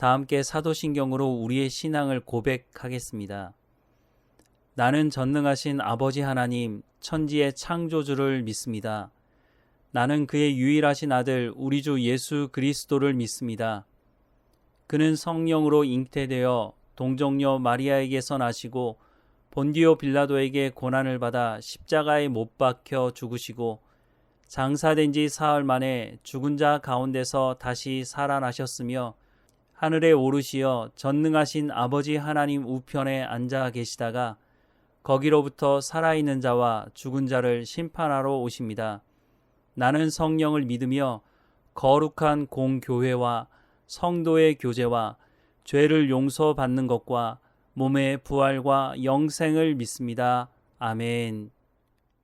다 함께 사도신경으로 우리의 신앙을 고백하겠습니다. 나는 전능하신 아버지 하나님, 천지의 창조주를 믿습니다. 나는 그의 유일하신 아들 우리 주 예수 그리스도를 믿습니다. 그는 성령으로 잉태되어 동정녀 마리아에게서 나시고 본디오 빌라도에게 고난을 받아 십자가에 못 박혀 죽으시고 장사된 지 사흘 만에 죽은 자 가운데서 다시 살아나셨으며 하늘에 오르시어 전능하신 아버지 하나님 우편에 앉아 계시다가 거기로부터 살아있는 자와 죽은 자를 심판하러 오십니다. 나는 성령을 믿으며 거룩한 공교회와 성도의 교제와 죄를 용서받는 것과 몸의 부활과 영생을 믿습니다. 아멘.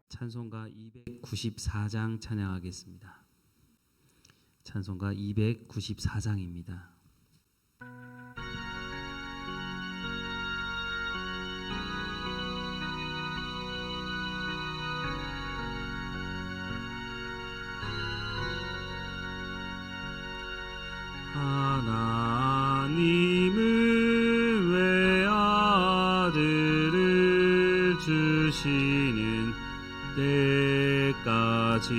찬송가 294장 찬양하겠습니다. 찬송가 294장입니다. 하나님은 외아들을 주시는 때까지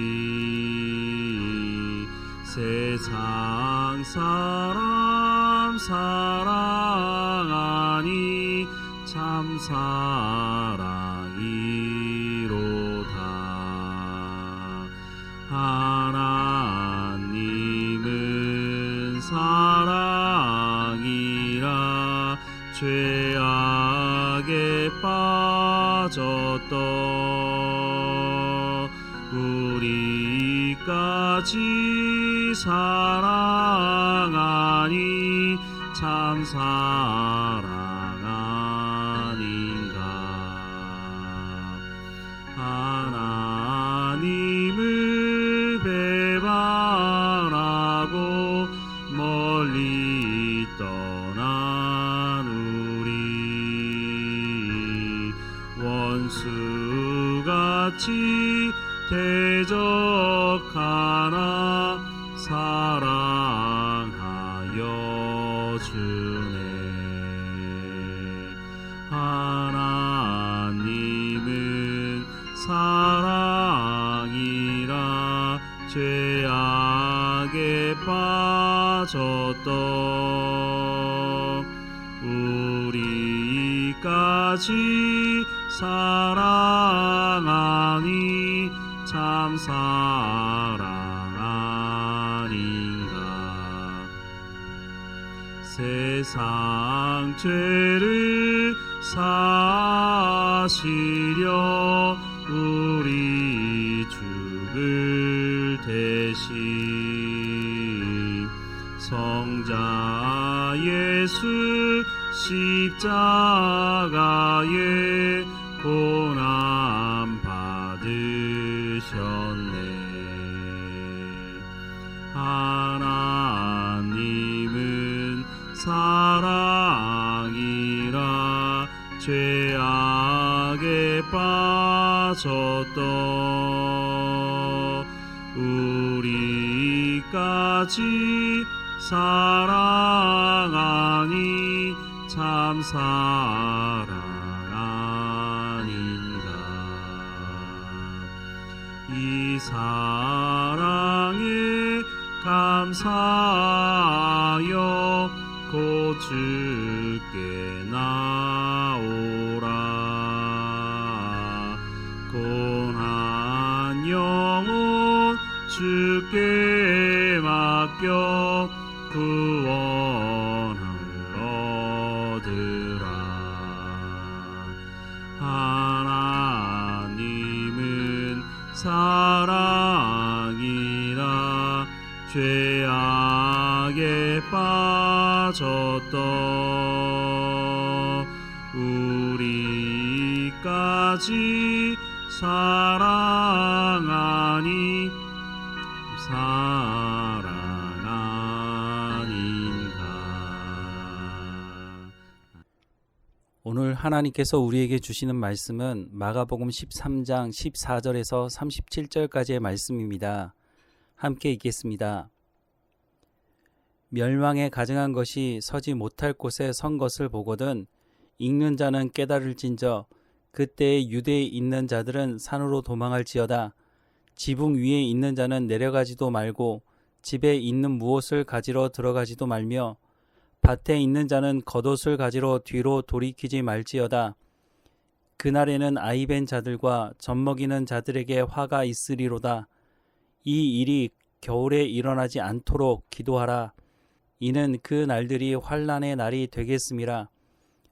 세상 사람 사랑하니 참 사랑이로다. 하나님은 사랑이라 죄악에 빠졌던 우리까지 사랑하니 참 사랑 아닌가. 하나님을 배반하고 멀리 떠난 우리 원수같이 대적하나 사랑하여 주네. 하나님은 사랑이라 죄악에 빠졌던 우리까지 사랑하니 참 사랑 아닌가. 세상 죄를 사시려 우리 죽을 대신 성자 예수 십자가에 고난 받으셨네. 하나님은 사랑이라 죄악에 빠졌던 우리까지 사랑하니 참 사랑 아닌가. 이 사랑에 감사하여 곧 주께 나오라. 고난 영혼 주께 맡겨 구원을 얻으라. 하나님은 사랑이라 죄악에 빠졌던 우리까지 사랑하니 사랑 아닌가. 오늘 하나님께서 우리에게 주시는 말씀은 마가복음 13장 14절에서 37절까지의 말씀입니다. 함께 읽겠습니다. 멸망에 가증한 것이 서지 못할 곳에 선 것을 보거든 읽는 자는 깨달을진저 그때에 유대에 있는 자들은 산으로 도망할지어다. 지붕 위에 있는 자는 내려가지도 말고 집에 있는 무엇을 가지러 들어가지도 말며 밭에 있는 자는 겉옷을 가지러 뒤로 돌이키지 말지어다. 그날에는 아이벤 자들과 젖먹이는 자들에게 화가 있으리로다. 이 일이 겨울에 일어나지 않도록 기도하라. 이는 그 날들이 환난의 날이 되겠음이라.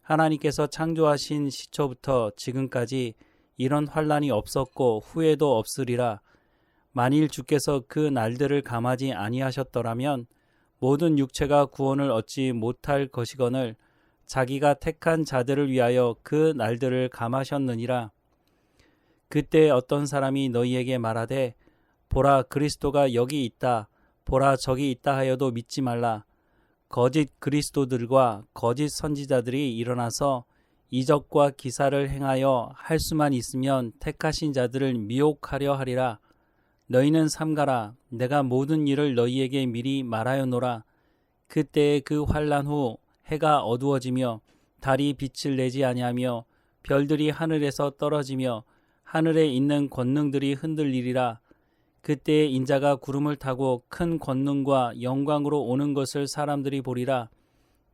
하나님께서 창조하신 시초부터 지금까지 이런 환난이 없었고 후에도 없으리라. 만일 주께서 그 날들을 감하지 아니하셨더라면 모든 육체가 구원을 얻지 못할 것이거늘 자기가 택한 자들을 위하여 그 날들을 감하셨느니라. 그때 어떤 사람이 너희에게 말하되 보라 그리스도가 여기 있다 보라 저기 있다 하여도 믿지 말라. 거짓 그리스도들과 거짓 선지자들이 일어나서 이적과 기사를 행하여 할 수만 있으면 택하신 자들을 미혹하려 하리라. 너희는 삼가라. 내가 모든 일을 너희에게 미리 말하였노라. 그때의 그 환난 후 해가 어두워지며 달이 빛을 내지 아니하며 별들이 하늘에서 떨어지며 하늘에 있는 권능들이 흔들리리라. 그때에 인자가 구름을 타고 큰 권능과 영광으로 오는 것을 사람들이 보리라.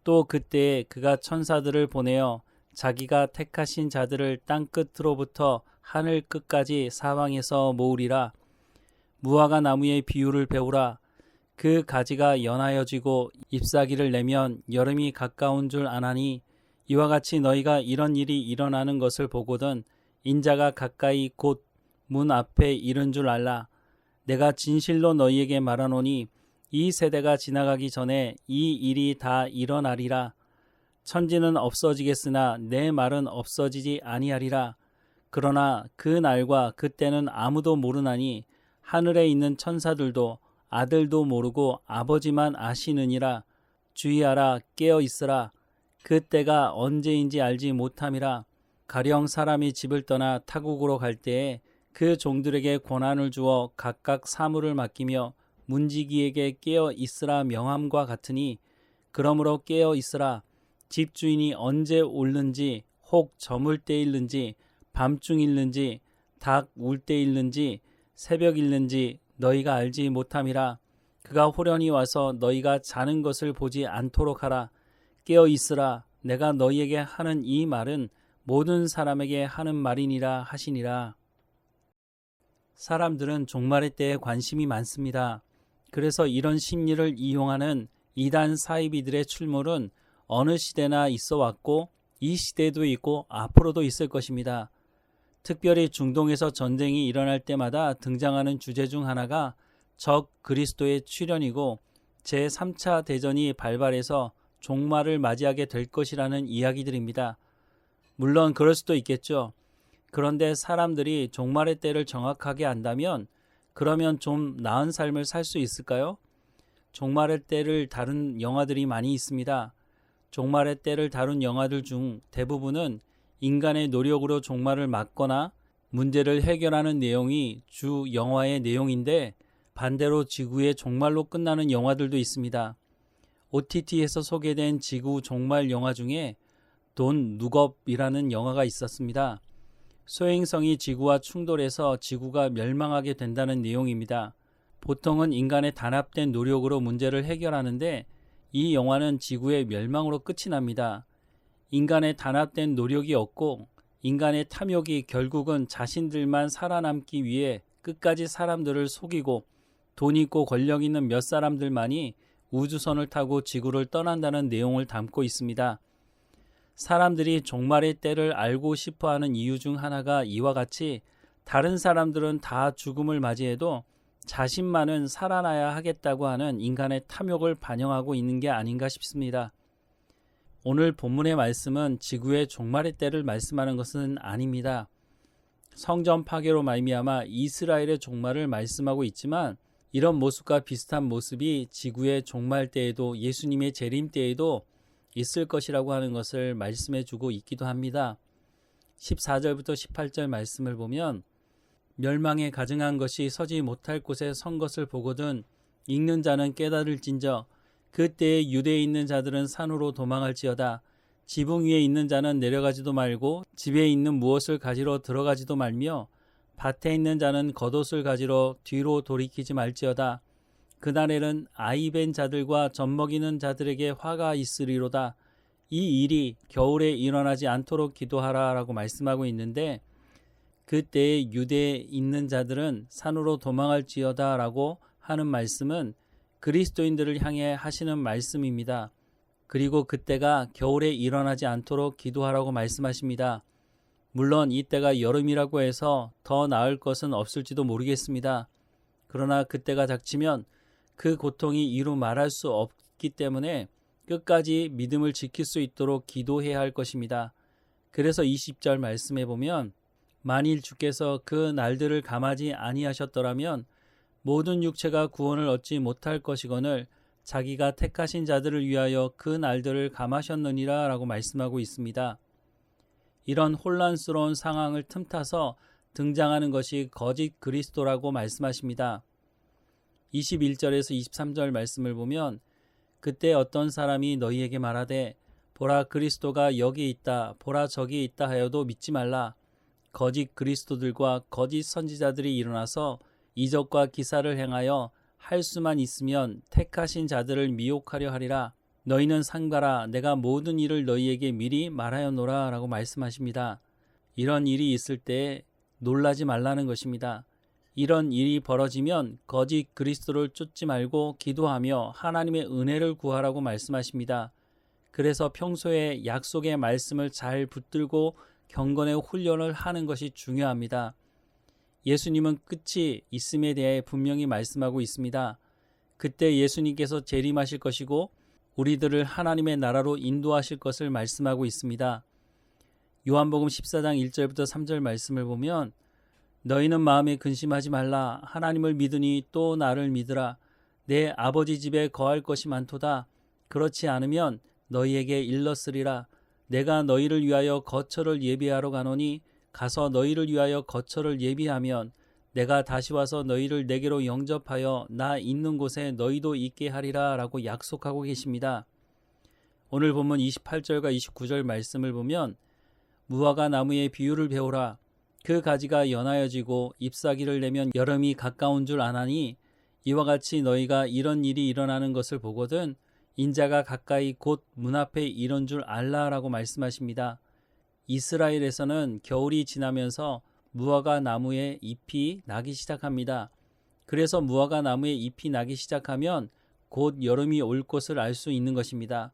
또 그때에 그가 천사들을 보내어 자기가 택하신 자들을 땅 끝으로부터 하늘 끝까지 사방에서 모으리라. 무화과 나무의 비유를 배우라. 그 가지가 연하여지고 잎사귀를 내면 여름이 가까운 줄 아나니 이와 같이 너희가 이런 일이 일어나는 것을 보거든 인자가 가까이 곧 문 앞에 이른 줄 알라. 내가 진실로 너희에게 말하노니 이 세대가 지나가기 전에 이 일이 다 일어나리라. 천지는 없어지겠으나 내 말은 없어지지 아니하리라. 그러나 그 날과 그때는 아무도 모르나니 하늘에 있는 천사들도 아들도 모르고 아버지만 아시느니라. 주의하라. 깨어 있으라. 그 때가 언제인지 알지 못함이라. 가령 사람이 집을 떠나 타국으로 갈 때에 그 종들에게 권한을 주어 각각 사물을 맡기며 문지기에게 깨어 있으라 명함과 같으니 그러므로 깨어 있으라. 집주인이 언제 올는지 혹 저물 때일는지 밤중일는지 닭 울 때일는지 새벽일는지 너희가 알지 못함이라. 그가 호련히 와서 너희가 자는 것을 보지 않도록 하라. 깨어 있으라. 내가 너희에게 하는 이 말은 모든 사람에게 하는 말이니라 하시니라. 사람들은 종말의 때에 관심이 많습니다. 그래서 이런 심리를 이용하는 이단 사이비들의 출몰은 어느 시대나 있어 왔고 이 시대에도 있고 앞으로도 있을 것입니다. 특별히 중동에서 전쟁이 일어날 때마다 등장하는 주제 중 하나가 적 그리스도의 출현이고 제3차 대전이 발발해서 종말을 맞이하게 될 것이라는 이야기들입니다. 물론 그럴 수도 있겠죠. 그런데 사람들이 종말의 때를 정확하게 안다면 그러면 좀 나은 삶을 살 수 있을까요? 종말의 때를 다룬 영화들이 많이 있습니다. 종말의 때를 다룬 영화들 중 대부분은 인간의 노력으로 종말을 막거나 문제를 해결하는 내용이 주 영화의 내용인데 반대로 지구의 종말로 끝나는 영화들도 있습니다. OTT에서 소개된 지구 종말 영화 중에 돈 룩업이라는 영화가 있었습니다. 소행성이 지구와 충돌해서 지구가 멸망하게 된다는 내용입니다. 보통은 인간의 단합된 노력으로 문제를 해결하는데 이 영화는 지구의 멸망으로 끝이 납니다. 인간의 단합된 노력이 없고 인간의 탐욕이 결국은 자신들만 살아남기 위해 끝까지 사람들을 속이고 돈 있고 권력 있는 몇 사람들만이 우주선을 타고 지구를 떠난다는 내용을 담고 있습니다. 사람들이 종말의 때를 알고 싶어하는 이유 중 하나가 이와 같이 다른 사람들은 다 죽음을 맞이해도 자신만은 살아나야 하겠다고 하는 인간의 탐욕을 반영하고 있는 게 아닌가 싶습니다. 오늘 본문의 말씀은 지구의 종말의 때를 말씀하는 것은 아닙니다. 성전 파괴로 말미암아 이스라엘의 종말을 말씀하고 있지만 이런 모습과 비슷한 모습이 지구의 종말 때에도 예수님의 재림 때에도 있을 것이라고 하는 것을 말씀해 주고 있기도 합니다. 14절부터 18절 말씀을 보면 멸망에 가증한 것이 서지 못할 곳에 선 것을 보거든 읽는 자는 깨달을진저 그때에 유대에 있는 자들은 산으로 도망할지어다. 지붕 위에 있는 자는 내려가지도 말고 집에 있는 무엇을 가지러 들어가지도 말며 밭에 있는 자는 겉옷을 가지러 뒤로 돌이키지 말지어다. 그날에는 아이 벤 자들과 젖먹이는 자들에게 화가 있으리로다. 이 일이 겨울에 일어나지 않도록 기도하라 라고 말씀하고 있는데, 그때에 유대에 있는 자들은 산으로 도망할지어다 라고 하는 말씀은 그리스도인들을 향해 하시는 말씀입니다. 그리고 그때가 겨울에 일어나지 않도록 기도하라고 말씀하십니다. 물론 이때가 여름이라고 해서 더 나을 것은 없을지도 모르겠습니다. 그러나 그때가 닥치면 그 고통이 이루 말할 수 없기 때문에 끝까지 믿음을 지킬 수 있도록 기도해야 할 것입니다. 그래서 20절 말씀에 보면 만일 주께서 그 날들을 감하지 아니하셨더라면 모든 육체가 구원을 얻지 못할 것이거늘 자기가 택하신 자들을 위하여 그 날들을 감하셨느니라 라고 말씀하고 있습니다. 이런 혼란스러운 상황을 틈타서 등장하는 것이 거짓 그리스도라고 말씀하십니다. 21절에서 23절 말씀을 보면 그때 어떤 사람이 너희에게 말하되 보라 그리스도가 여기 있다 보라 저기 있다 하여도 믿지 말라. 거짓 그리스도들과 거짓 선지자들이 일어나서 이적과 기사를 행하여 할 수만 있으면 택하신 자들을 미혹하려 하리라. 너희는 상가라 내가 모든 일을 너희에게 미리 말하였노라 라고 말씀하십니다. 이런 일이 있을 때 놀라지 말라는 것입니다. 이런 일이 벌어지면 거짓 그리스도를 쫓지 말고 기도하며 하나님의 은혜를 구하라고 말씀하십니다. 그래서 평소에 약속의 말씀을 잘 붙들고 경건의 훈련을 하는 것이 중요합니다. 예수님은 끝이 있음에 대해 분명히 말씀하고 있습니다. 그때 예수님께서 재림하실 것이고 우리들을 하나님의 나라로 인도하실 것을 말씀하고 있습니다. 요한복음 14장 1절부터 3절 말씀을 보면 너희는 마음에 근심하지 말라. 하나님을 믿으니 또 나를 믿으라. 내 아버지 집에 거할 것이 많도다. 그렇지 않으면 너희에게 일렀으리라. 내가 너희를 위하여 거처를 예비하러 가노니 가서 너희를 위하여 거처를 예비하면 내가 다시 와서 너희를 내게로 영접하여 나 있는 곳에 너희도 있게 하리라 라고 약속하고 계십니다. 오늘 본문 28절과 29절 말씀을 보면 무화과 나무의 비유를 배우라. 그 가지가 연하여지고 잎사귀를 내면 여름이 가까운 줄 아나니 이와 같이 너희가 이런 일이 일어나는 것을 보거든 인자가 가까이 곧 문 앞에 이런 줄 알라라고 말씀하십니다. 이스라엘에서는 겨울이 지나면서 무화과 나무에 잎이 나기 시작합니다. 그래서 무화과 나무에 잎이 나기 시작하면 곧 여름이 올 것을 알 수 있는 것입니다.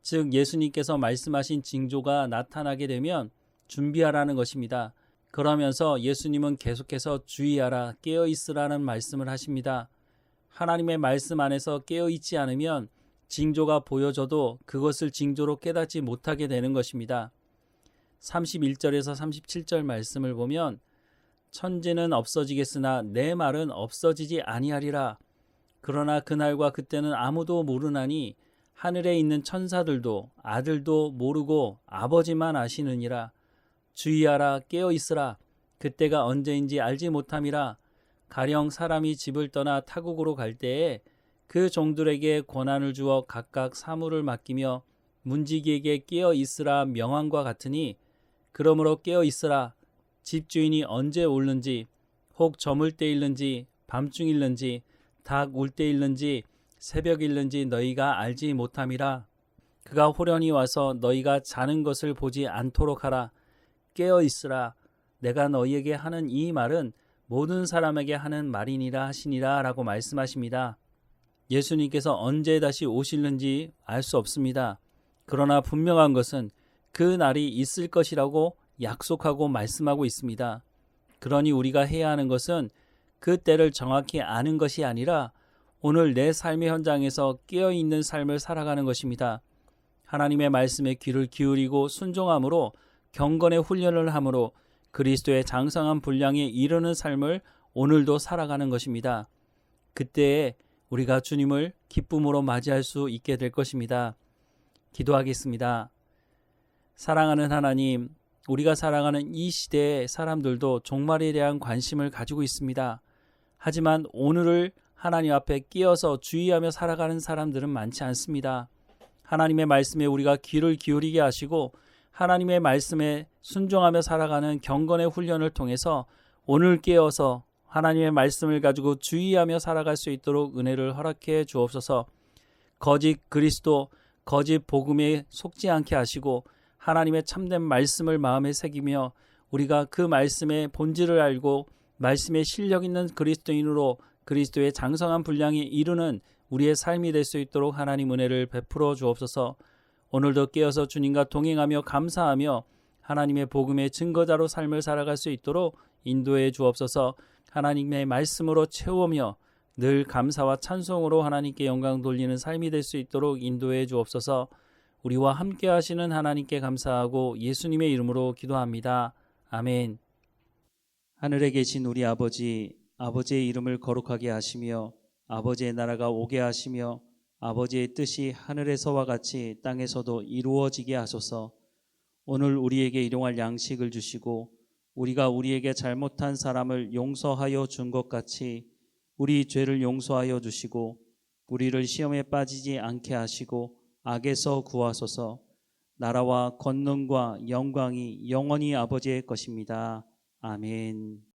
즉 예수님께서 말씀하신 징조가 나타나게 되면 준비하라는 것입니다. 그러면서 예수님은 계속해서 주의하라, 깨어있으라는 말씀을 하십니다. 하나님의 말씀 안에서 깨어있지 않으면 징조가 보여져도 그것을 징조로 깨닫지 못하게 되는 것입니다. 31절에서 37절 말씀을 보면 천지는 없어지겠으나 내 말은 없어지지 아니하리라. 그러나 그날과 그때는 아무도 모르나니 하늘에 있는 천사들도 아들도 모르고 아버지만 아시느니라. 주의하라 깨어있으라. 그때가 언제인지 알지 못함이라. 가령 사람이 집을 떠나 타국으로 갈 때에 그 종들에게 권한을 주어 각각 사물을 맡기며 문지기에게 깨어있으라 명함과 같으니 그러므로 깨어있으라. 집주인이 언제 오는지 혹 저물 때일는지 밤중일는지 닭 울 때일는지 새벽일는지 너희가 알지 못함이라. 그가 호련히 와서 너희가 자는 것을 보지 않도록 하라. 깨어있으라. 내가 너희에게 하는 이 말은 모든 사람에게 하는 말이니라 하시니라 라고 말씀하십니다. 예수님께서 언제 다시 오실는지 알 수 없습니다. 그러나 분명한 것은 그 날이 있을 것이라고 약속하고 말씀하고 있습니다. 그러니 우리가 해야 하는 것은 그 때를 정확히 아는 것이 아니라 오늘 내 삶의 현장에서 깨어있는 삶을 살아가는 것입니다. 하나님의 말씀에 귀를 기울이고 순종함으로 경건의 훈련을 함으로 그리스도의 장성한 분량에 이르는 삶을 오늘도 살아가는 것입니다. 그때에 우리가 주님을 기쁨으로 맞이할 수 있게 될 것입니다. 기도하겠습니다. 사랑하는 하나님, 우리가 살아가는 이 시대의 사람들도 종말에 대한 관심을 가지고 있습니다. 하지만 오늘을 하나님 앞에 끼어서 주의하며 살아가는 사람들은 많지 않습니다. 하나님의 말씀에 우리가 귀를 기울이게 하시고 하나님의 말씀에 순종하며 살아가는 경건의 훈련을 통해서 오늘 깨어서 하나님의 말씀을 가지고 주의하며 살아갈 수 있도록 은혜를 허락해 주옵소서. 거짓 그리스도, 거짓 복음에 속지 않게 하시고 하나님의 참된 말씀을 마음에 새기며 우리가 그 말씀의 본질을 알고 말씀에 실력 있는 그리스도인으로 그리스도의 장성한 분량에 이르는 우리의 삶이 될 수 있도록 하나님 은혜를 베풀어 주옵소서. 오늘도 깨어서 주님과 동행하며 감사하며 하나님의 복음의 증거자로 삶을 살아갈 수 있도록 인도해 주옵소서. 하나님의 말씀으로 채우며 늘 감사와 찬송으로 하나님께 영광 돌리는 삶이 될 수 있도록 인도해 주옵소서. 우리와 함께 하시는 하나님께 감사하고 예수님의 이름으로 기도합니다. 아멘. 하늘에 계신 우리 아버지, 아버지의 이름을 거룩하게 하시며 아버지의 나라가 오게 하시며 아버지의 뜻이 하늘에서와 같이 땅에서도 이루어지게 하소서. 오늘 우리에게 일용할 양식을 주시고 우리가 우리에게 잘못한 사람을 용서하여 준 것 같이 우리 죄를 용서하여 주시고 우리를 시험에 빠지지 않게 하시고 악에서 구하소서. 나라와 권능과 영광이 영원히 아버지의 것입니다. 아멘.